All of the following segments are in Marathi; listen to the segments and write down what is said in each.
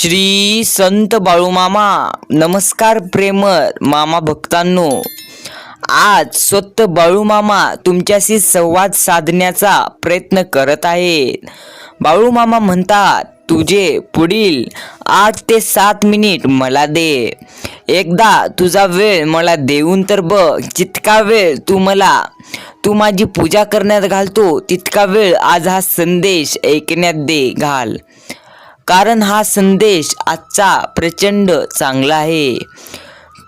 श्री संत बाळूमामा. नमस्कार प्रेमळ मामा भक्तांनो. आज स्वतः बाळूमामा तुमच्याशी संवाद साधण्याचा प्रयत्न करत आहेत. बाळूमामा म्हणतात, तुझे पुढील 8 ते 7 मिनिट मला दे. एकदा तुझा वेळ मला देऊन तर बघ. जितका वेळ तू माझी पूजा करण्यात घालतो तितका वेळ आज हा संदेश ऐकण्यात घाल. कारण हा संदेश आजचा प्रचंड चांगला आहे.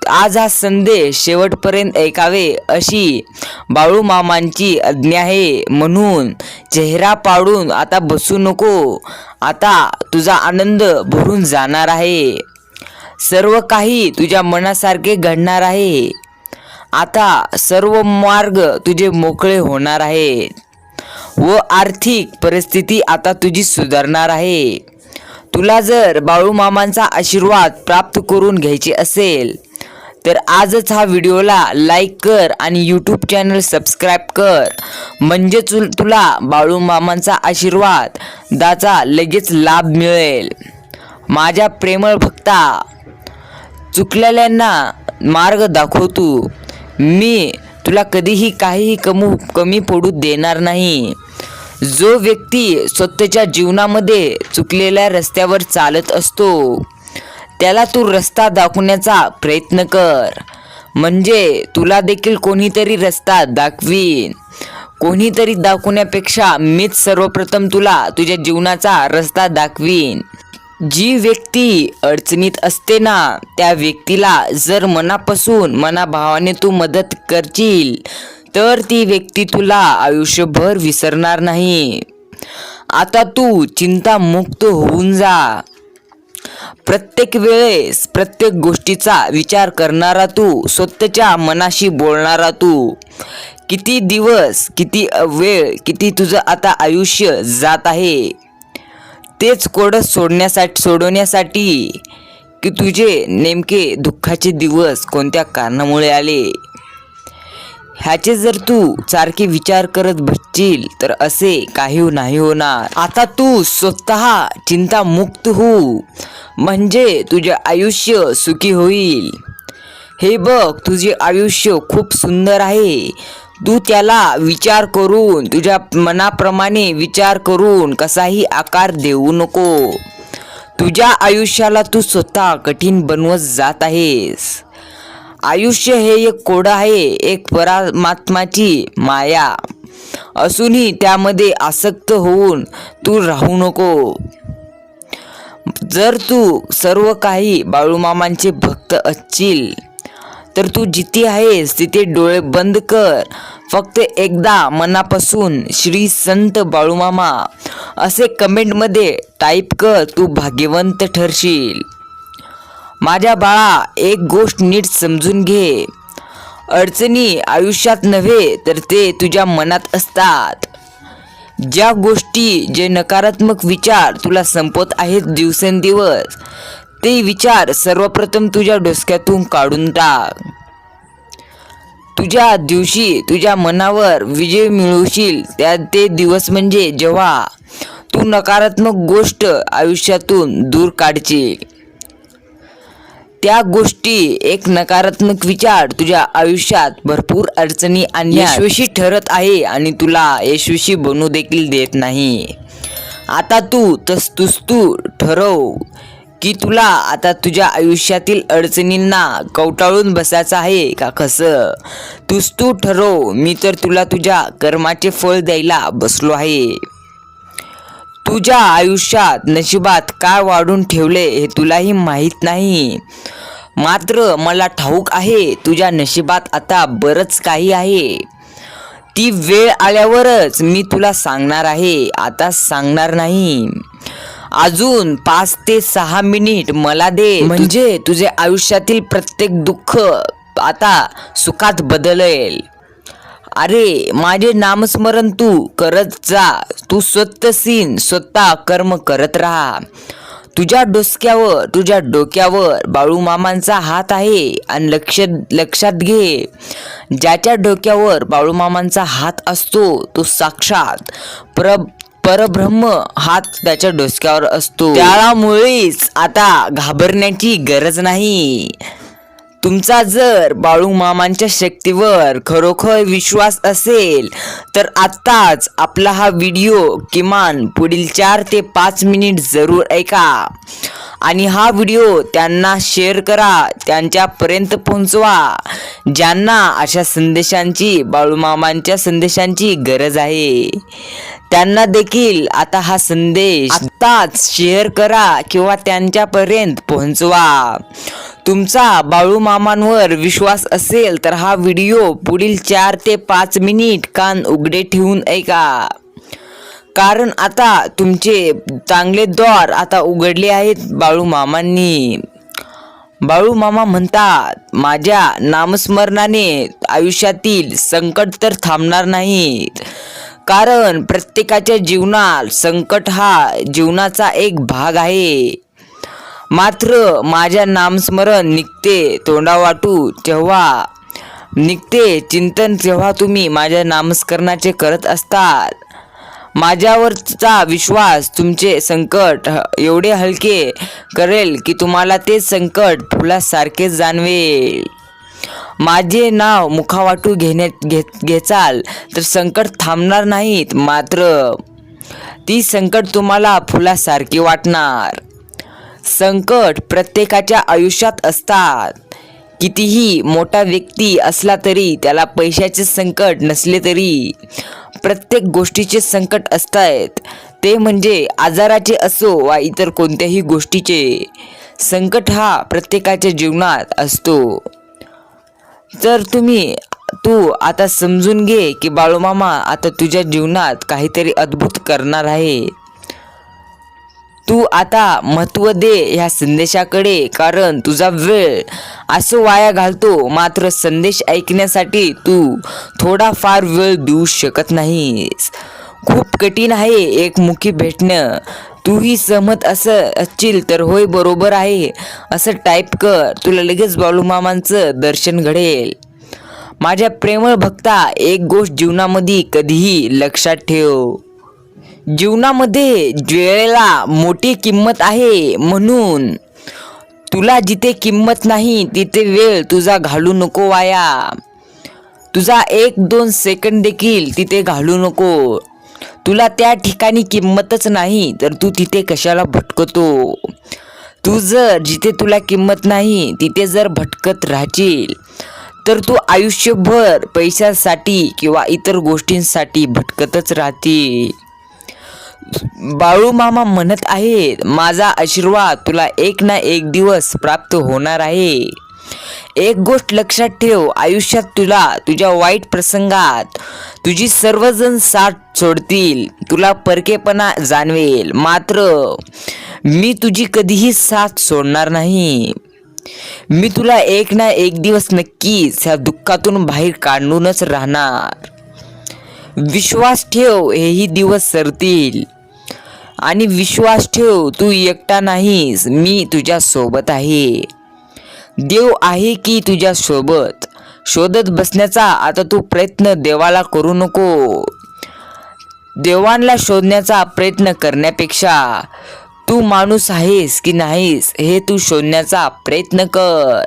आज हा संदेश शेवटपर्यंत ऐकावे अशी बाळूमामांची आज्ञा आहे. म्हणून चेहरा पाडून आता बसू नको. आता तुझा आनंद भरून जाणार आहे. सर्व काही तुझ्या मनासारखे घडणार आहे. आता सर्व मार्ग तुझे मोकळे होणार आहेत व आर्थिक परिस्थिती आता तुझी सुधारणार आहे. तुला जर बाळूमामांचा आशीर्वाद प्राप्त करून घ्यायचे असेल तर आजच हा व्हिडिओला लाईक कर आणि यूट्यूब चॅनल सबस्क्राईब कर. म्हणजे तुला बाळूमामांचा आशीर्वाद दाचा लगेच लाभ मिळेल. माझ्या प्रेमळ भक्ता, चुकलेल्यांना मार्ग दाखवतो. मी तुला कधीही काहीही कमी पडू देणार नाही. जो व्यक्ती स्वतःच्या जीवनामध्ये चुकलेल्या रस्त्यावर चालत असतो त्याला तू रस्ता दाखवण्याचा प्रयत्न कर. म्हणजे तुला देखील कोणीतरी रस्ता दाखवीन. कोणीतरी दाखवण्यापेक्षा मीच सर्वप्रथम तुला तुझ्या जीवनाचा रस्ता दाखवीन. जी व्यक्ती अडचणीत असते ना, त्या व्यक्तीला जर मनापासून मनाभावाने तू मदत करशील तर ती व्यक्ती तुला आयुष्यभर विसरणार नाही. आता तू चिंतामुक्त होऊन जा. प्रत्येक वेळेस प्रत्येक गोष्टीचा विचार करणारा तू, स्वतःच्या मनाशी बोलणारा तू. किती दिवस, किती वेळ, किती तुझं आता आयुष्य जात आहे तेच कोडं सोडवण्यासाठी की तुझे नेमके दुःखाचे दिवस कोणत्या कारणामुळे आले ह्याचे जर तू सारखे विचार करत बसशील तर असे काही नाही होणार. आता तू स्वतः चिंतामुक्त हो. म्हणजे तुझे आयुष्य सुखी होईल. हे बघ, तुझे आयुष्य खूप सुंदर आहे. तू त्याला विचार करून, तुझ्या मनाप्रमाणे विचार करून कसाही आकार देऊ नको. तुझ्या आयुष्याला तू स्वतः कठीण बनवत जात आहेस. आयुष्य हे एक कोड आहे, एक परमात्माची माया असूनही त्यामध्ये आसक्त होऊन तू राहू नको. जर तू सर्व काही बाळूमामांचे भक्त असशील तर तू जिथे आहेस तिथे डोळे बंद कर. फक्त एकदा मनापासून श्री संत बाळूमामा असे कमेंटमध्ये टाईप कर. तू भाग्यवंत ठरशील. माझ्या बाळा, एक गोष्ट नीट समजून घे. अडचणी आयुष्यात नव्हे तर ते तुझ्या मनात असतात. ज्या गोष्टी, जे नकारात्मक विचार तुला संपत आहेत दिवसेंदिवस, ते विचार सर्वप्रथम तुझ्या डोक्यातून काढून टाक. तुझ्या दिवशी तुझ्या मनावर विजय मिळवशील ते दिवस म्हणजे जेव्हा तू नकारात्मक गोष्ट आयुष्यातून दूर काढशील. त्या गोष्टी, एक नकारात्मक विचार तुझ्या आयुष्यात भरपूर अडचणी आणि यशस्वी ठरत आहे आणि तुला यशस्वी बनू देखील देत नाही. आता तू ठरव की तुला आता तुझ्या आयुष्यातील अडचणींना कवटाळून बसायचं आहे का कसं. तू ठरव. मी तर तुला तुझ्या कर्माचे फळ द्यायला बसलो आहे. तुझ्या आयुष्यात नशिबात काय वाढून ठेवले हे तुलाही माहीत नाही. मात्र मला ठाऊक आहे तुझ्या नशिबात आता बरंच काही आहे. ती वेळ आल्यावरच मी तुला सांगणार आहे. आता सांगणार नाही. अजून 5 ते 6 मिनिट मला दे. म्हणजे तुझे आयुष्यातील प्रत्येक दुःख आता सुखात बदलेल. अरे, माझे नामस्मरण तू करत जा. तू स्वतः कर्म करत राहा. तुझ्या डोक्यावर बाळूमामांचा हात आहे. आणि लक्षात घे, ज्याच्या डोक्यावर बाळूमामांचा हात असतो तो साक्षात परब्रह्म हात त्याच्या डोसक्यावर असतो. त्यामुळेच आता घाबरण्याची गरज नाही. तुमचा जर बाळूमामांच्या शक्तीवर खरोखर विश्वास असेल तर आत्ताच आपला हा व्हिडिओ किमान पुढील 4 ते 5 मिनिट जरूर ऐका आणि हा व्हिडिओ त्यांना शेअर करा, त्यांच्यापर्यंत पोहोचवा ज्यांना अशा संदेशांची, बाळूमामांच्या संदेशांची गरज आहे. त्यांना देखील आता हा संदेश आत्ताच शेअर करा किंवा त्यांच्यापर्यंत पोहोचवा. तुमचा बाळूमामांवर विश्वास असेल तर हा व्हिडिओ पुढील 4 ते 5 मिनिट कान उघडे ठेवून ऐका. कारण आता तुमचे चांगले द्वार आता उघडले आहेत बाळूमामांनी. बाळूमामा म्हणतात, माझ्या नामस्मरणाने आयुष्यातील संकट तर थांबणार नाहीत. कारण प्रत्येकाच्या जीवनात संकट हा जीवनाचा एक भाग आहे. मात्र माझ्या नामस्मरण निघते तोंडावाटू तेव्हा निघते चिंतन जेव्हा तुम्ही माझ्या नामस्मरणाचे करत असतात. माझ्यावरचा विश्वास तुमचे संकट एवढे हलके करेल की तुम्हाला ते संकट फुलासारखे जाणवेल. माझे नाव मुखावाटू घेचाल तर संकट थांबणार नाहीत, मात्र ती संकट तुम्हाला फुलासारखी वाटणार. संकट प्रत्येकाच्या आयुष्यात असतात. कितीही मोठा व्यक्ती असला तरी त्याला पैशाचे संकट नसले तरी प्रत्येक गोष्टीचे संकट असतात. ते म्हणजे आजाराचे असो वा इतर कोणत्याही गोष्टीचे संकट हा प्रत्येकाच्या जीवनात असतो. तर तू आता समजून घे की बाळूमामा आता तुझ्या जीवनात काहीतरी अद्भुत करणार आहे. तू आता महत्त्व दे ह्या संदेशाकडे, कारण तुझा वेळ असं वाया घालतो. मात्र संदेश ऐकण्यासाठी तू थोडाफार वेळ देऊ शकत नाहीस. खूप कठीण आहे एकमुखी भेटणं. तूही सहमत असशील तर होय बरोबर आहे असं टाईप कर. तुला लगेच बाळूमामांचं दर्शन घडेल. माझ्या प्रेमळ भक्ता, एक गोष्ट जीवनामध्ये कधीही लक्षात ठेव. जीवनामध्ये वेळेला मोठी किंमत आहे. म्हणून तुला जिथे किंमत नाही तिथे वेळ तुझा घालू नको वाया. तुझा 1-2 सेकंद देखील तिथे घालू नको. तुला त्या ठिकाणी किंमतच नाही तर तू तिथे कशाला भटकतो. तू जर जिथे तुला किंमत नाही तिथे जर भटकत राहशील तर तू आयुष्यभर पैशासाठी किंवा इतर गोष्टींसाठी भटकतच राहतील. बाळूमामा म्हणत आहेत, माझा आशीर्वाद तुला एक ना एक दिवस प्राप्त होणार आहे. एक गोष्ट लक्षात ठेव, आयुष्यात तुला तुझ्या वाईट प्रसंगात तुझी सर्वजण साथ सोडतील, तुला परकेपणा जाणवेल, मात्र मी तुझी कधीही साथ सोडणार नाही. मी तुला एक ना एक दिवस नक्कीच ह्या दुःखातून बाहेर काढूनच राहणार. विश्वास ठेव, हेही दिवस सरतील. आणि विश्वास ठेव, तू एकटा नाहीस, मी तुझ्या सोबत आहे. देव आहे की तुझ्या सोबत. शोधत बसण्याचा आता तू प्रयत्न देवाला करू नको. देवांना शोधण्याचा प्रयत्न करण्यापेक्षा तू माणूस आहेस की नाहीस हे तू शोधण्याचा प्रयत्न कर.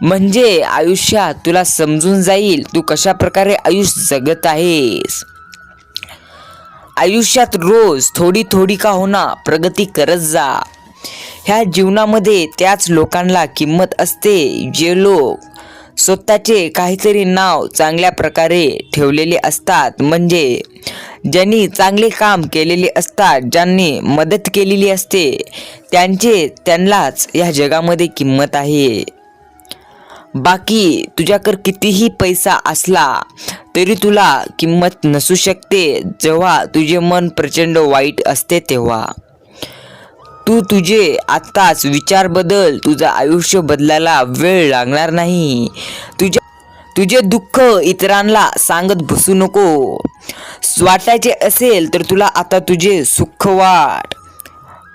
म्हणजे आयुष्यात तुला समजून जाईल तू कशा प्रकारे आयुष्य जगत आहेस. आयुष्यात रोज थोडी थोडी का होना प्रगती करत जा. ह्या जीवनामध्ये त्याच लोकांना किंमत असते जे लोक स्वतःचे काहीतरी नाव चांगल्या प्रकारे ठेवलेले असतात. म्हणजे ज्यांनी चांगले काम केलेले असतात, ज्यांनी मदत केलेली असते, त्यांनाच या जगामध्ये किंमत आहे. बाकी तुझ्याकडे कितीही पैसा असला तरी तुला किंमत नसू शकते जेव्हा तुझे मन प्रचंड वाईट असते. तेव्हा तू तुझे आत्ताच विचार बदल. तुझं आयुष्य बदलायला वेळ लागणार नाही. तुझे दुःख इतरांना सांगत बसू नको. वाटायचे असेल तर तुला आता तुझे सुख वाट,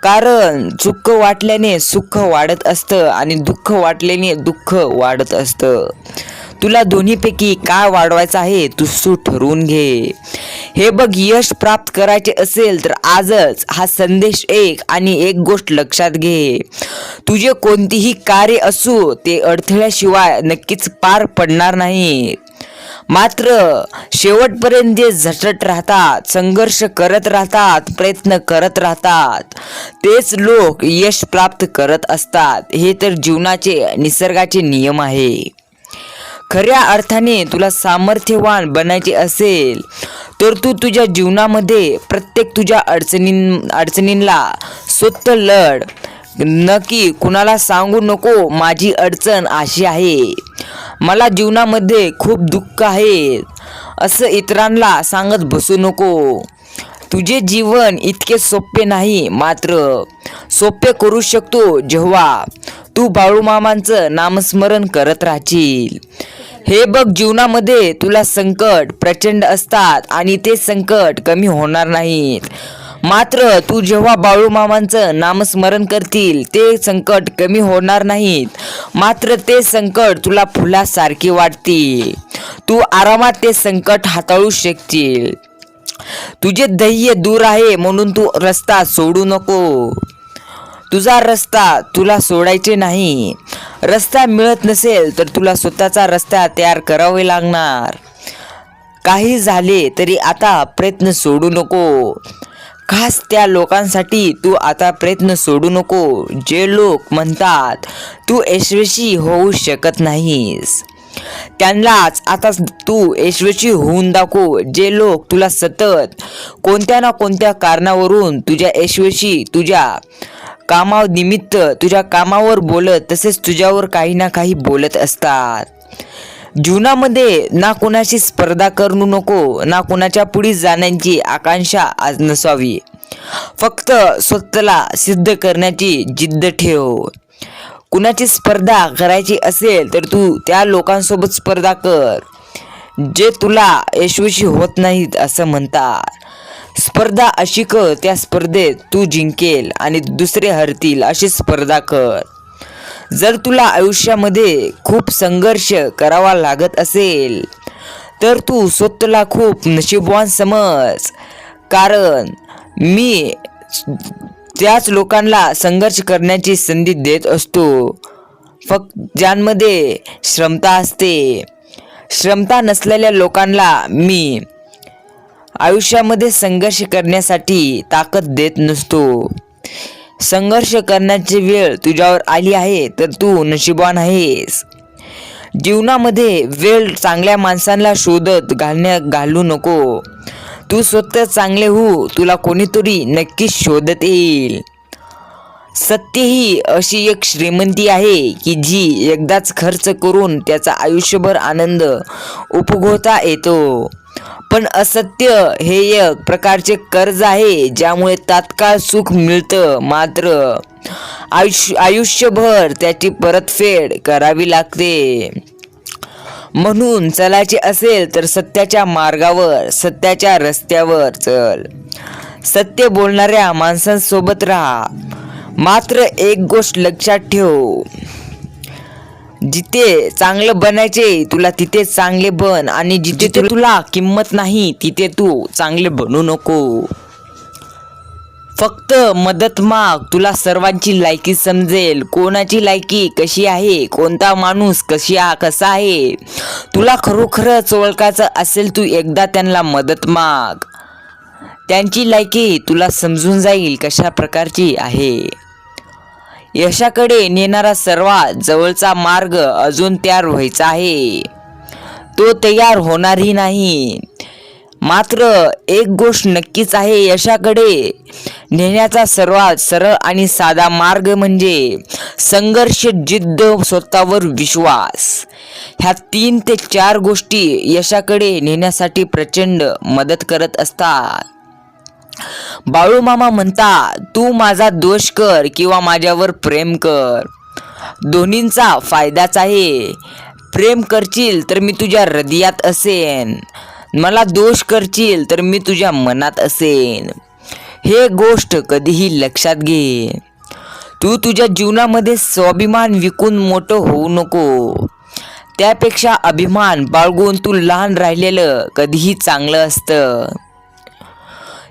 कारण दुःख वाटल्याने सुख वाढत असतं आणि दुःख वाटल्याने दुःख वाढत असतं. तुला दोन्हीपैकी काय वाढवायचं आहे तू ठरवून घे. हे बघ, यश प्राप्त करायचे असेल तर आजच हा संदेश आणि एक गोष्ट लक्षात घे. तुझे कोणतीही कार्य असो ते अडथळ्याशिवाय नक्कीच पार पडणार नाही. मात्र शेवटपर्यंत जे झटत राहतात, संघर्ष करत राहतात, प्रयत्न करत राहतात, तेच लोक यश प्राप्त करत असतात. हे तर जीवनाचे निसर्गाचे नियम आहे. खऱ्या अर्थाने तुला सामर्थ्यवान बनायचे असेल तर तू तुझ्या जीवनामध्ये प्रत्येक तुझ्या अडचणींना स्वतः लढ. नक्की कुणाला सांगू नको माझी अडचण अशी आहे, मला जीवनामध्ये खूप दुःख आहे, असं इतरांना सांगत बसू नको. तुझे जीवन इतके सोपे नाही, मात्र सोपे करू शकतो जेव्हा तू बाळूमामांचं नामस्मरण करत राहशील. हे बघ, जीवनामध्ये तुला संकट प्रचंड असतात आणि ते संकट कमी होणार नाहीत. मात्र तू जेव्हा बाळूमामांचं नामस्मरण करतील ते संकट कमी होणार नाहीत, मात्र ते संकट तुला फुलासारखे वाटतील. तू आरामात ते संकट हाताळू शकशील. तुझे ध्येय दूर आहे म्हणून तू रस्ता सोडू नको. तुझा रस्ता तुला सोडायचे नाही. रस्ता मिळत नसेल तर तुला स्वतःचा रस्ता तयार करावे लागणार. काही झाले तरी आता प्रयत्न सोडू नको. खास त्या लोकांसाठी तू आता प्रयत्न सोडू नको जे लोक म्हणतात तू यशस्वी होऊ शकत नाहीस. त्यांनाच आता तू यशस्वी होऊन दाखव. जे लोक तुला सतत कोणत्या ना कोणत्या कारणावरून तुझ्या कामानिमित्त तुझ्या कामावर बोलत तसेच तुझ्यावर काही ना काही बोलत असतात. जीवनामध्ये ना कोणाशी स्पर्धा करू नको, ना कोणाच्या पुढे जाण्याची आकांक्षा नसावी. फक्त स्वतःला सिद्ध करण्याची जिद्द ठेव. कुणाची स्पर्धा करायची असेल तर तू त्या लोकांसोबत स्पर्धा कर जे तुला यशस्वी होत नाहीत असं म्हणतात. स्पर्धा अशी कर त्या स्पर्धेत तू जिंकेल आणि दुसरे हरतील अशी स्पर्धा कर. जर तुला आयुष्यामध्ये खूप संघर्ष करावा लागत असेल तर तू स्वतःला खूप नशीबवान समज. कारण मी त्याच लोकांना संघर्ष करण्याची संधी देत असतो फक्त ज्यांमध्ये क्षमता असते. क्षमता नसलेल्या लोकांना मी आयुष्यामध्ये संघर्ष करण्यासाठी ताकद देत नसतो. संघर्ष करण्याची वेळ तुझ्यावर आली आहे तर तू नशीबवान आहेस. जीवनामध्ये वेळ चांगल्या माणसांना शोधत घालू नको. तू स्वतः चांगले हो, तुला कोणीतरी नक्कीच शोधत येईल. सत्य ही अशी एक श्रीमंती आहे की जी एकदाच खर्च करून त्याचा आयुष्यभर आनंद उपभोगता येतो. पण असत्य हे एक प्रकारचे कर्ज आहे ज्यामुळे तात्काळ सुख मिळतं, मात्र आयुष्यभर त्याची परतफेड करावी लागते. म्हणून चालायचे असेल तर सत्याच्या मार्गावर, सत्याच्या रस्त्यावर चल. सत्य बोलणाऱ्या माणसांसोबत राहा. मात्र एक गोष्ट लक्षात ठेव, जिथे चांगलं बनायचे तुला तिथे चांगले बन आणि जिथे तुला किंमत नाही तिथे तू चांगले बनू नको. फक्त मदत माग, तुला सर्वांची लायकी समजेल. कोणाची लायकी कशी आहे, कोणता माणूस कसा आहे, तुला खरोखरच ओळखायचं असेल तू एकदा त्यांना मदत माग. त्यांची लायकी तुला समजून जाईल कशा प्रकारची आहे. यशाकडे नेणारा सर्वात जवळचा मार्ग अजून तयार व्हायचा आहे. तो तयार होणारही नाही. मात्र एक गोष्ट नक्कीच आहे, यशाकडे नेण्याचा सर्वात सरळ आणि साधा मार्ग म्हणजे संघर्ष, जिद्द, स्वतःवर विश्वास. ह्या 3 ते 4 गोष्टी यशाकडे नेण्यासाठी प्रचंड मदत करत असतात. बाळूमामा म्हणतात, तू माझा दोष कर किंवा माझ्यावर प्रेम कर, दोन्हींचा फायदाच आहे. प्रेम करशील तर मी तुझ्या हृदयात असेन, मला दोष करशील तर मी तुझ्या मनात असेन. हे गोष्ट कधीही लक्षात घे. तू तुझ्या जीवनामध्ये स्वाभिमान विकून मोठं होऊ नको. त्यापेक्षा अभिमान बाळगून तू लहान राहिलेलं कधीही चांगलं असतं.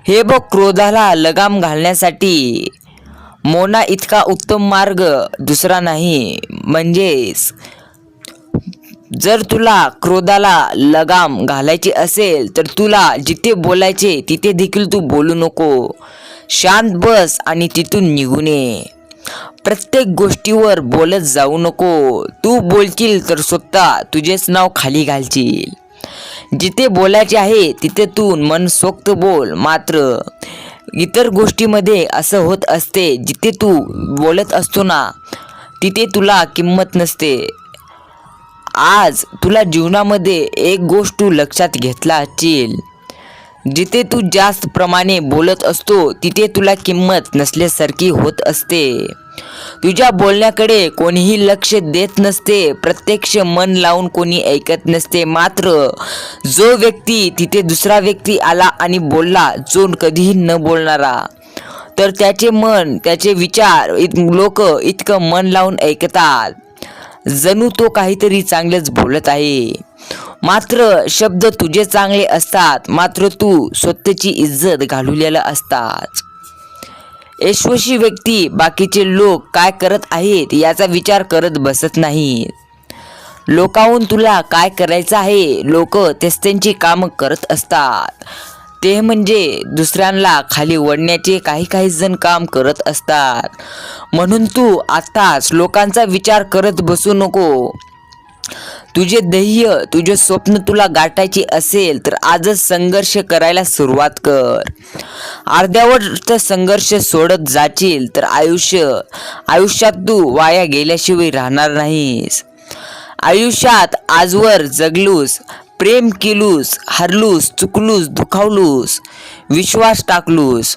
हे बघ, क्रोधाला लगाम घालण्यासाठी मौना इतका उत्तम मार्ग दुसरा नाही. म्हणजेच जर तुला क्रोधाला लगाम घालायची असेल तर तुला जिथे बोलायचे तिथे देखील तू बोलू नको. शांत बस आणि तिथून निघून ये. प्रत्येक गोष्टीवर बोलत जाऊ नको. तू बोलशील तर स्वतः तुझेच नाव खाली घालशील. जिथे बोलायचे आहे तिथे तू मनसोक्त बोल. मात्र इतर गोष्टीमध्ये असं होत असते, जिथे तू बोलत असतो ना तिथे तुला किंमत नसते. आज तुला जीवनामध्ये एक गोष्ट तू लक्षात घेतला असशील, जिथे तू जास्त प्रमाणे बोलत असतो तिथे तुला किंमत नसल्यासारखी होत असते. तुझ्या बोलण्याकडे कोणीही लक्ष देत नसते. प्रत्यक्ष मन लावून कोणी ऐकत नसते. मात्र जो व्यक्ती तिथे दुसरा व्यक्ती आला आणि बोलला, जो कधीही न बोलणारा, तर त्याचे मन, त्याचे विचार लोक इतकं मन लावून ऐकतात, जणू तो काहीतरी चांगलंच बोलत आहे. मात्र शब्द तुझे चांगले असतात, मात्र तू स्वतःची इज्जत घालवलेला असतात. यशस्वी व्यक्ती बाकीचे लोक काय करत आहेत याचा विचार करत बसत नाहीत. लोकांहून तुला काय करायचं आहे, लोक तेच त्यांची कामं करत असतात. ते म्हणजे दुसऱ्यांना खाली ओढण्याचे काही जण काम करत असतात. म्हणून तू आताच लोकांचा विचार करत बसू नको. तुझे ध्येय, तुझे स्वप्न तुला गाठायचे असेल तर आजच संघर्ष करायला सुरुवात कर. अर्ध्यावर संघर्ष सोडत जाशील तर आयुष्यात तू वाया गेल्याशिवाय राहणार नाहीस. आयुष्यात आजवर जगलूस, प्रेम केलूस, हरलूस, चुकलूस, दुखावलूस, विश्वास टाकलूस,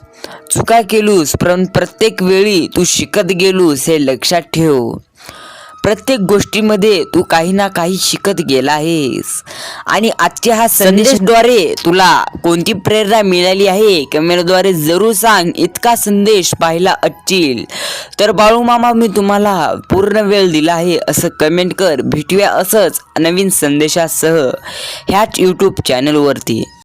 चुका केलूस, पण प्रत्येक वेळी तू शिकत गेलूस हे लक्षात ठेव. प्रत्येक गोष्टीमध्ये तू काही ना काही शिकत गेला आहेस. आणि आजच्या हा संदेशाद्वारे तुला कोणती प्रेरणा मिळाली आहे कमेंटद्वारे जरूर सांग. इतका संदेश पाहिला असशील तर बाळू मामा मी तुम्हाला पूर्ण वेळ दिला आहे असं कमेंट कर. भेटूया असंच नवीन संदेशासह ह्याच यूट्यूब चॅनलवरती.